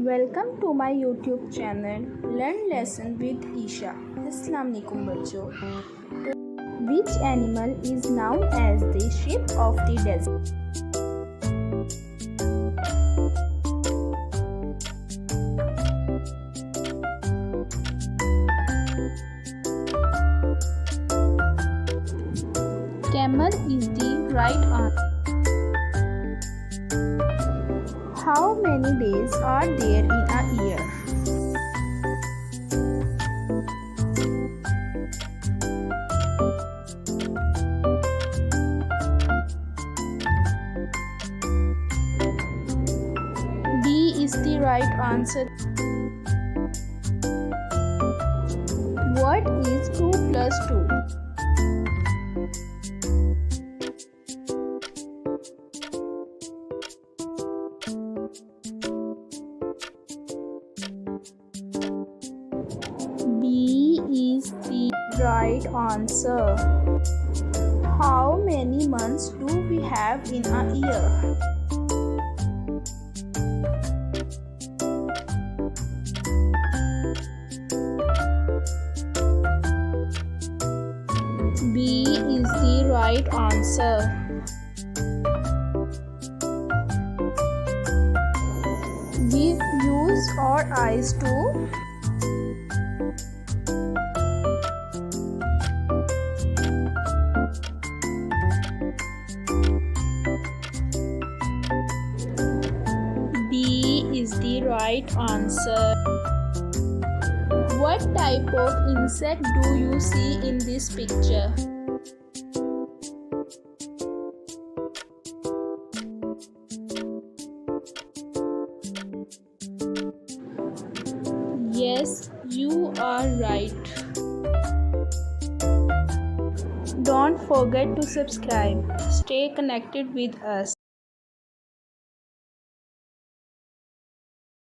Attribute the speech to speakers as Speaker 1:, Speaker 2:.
Speaker 1: Welcome to my YouTube channel learn lesson with Isha. अस्सलाम वालेकुम बच्चों। Which animal is known as the ship of the desert? Camel is the right answer. How many days are there in a year? B is the right answer. What is 2 plus 2? B is the right answer. How many months do we have in a year? B is the right answer. We use our eyes to B is the right answer. What type of insect do you see in this picture? Yes, you are right. Don't forget to subscribe. Stay connected with us.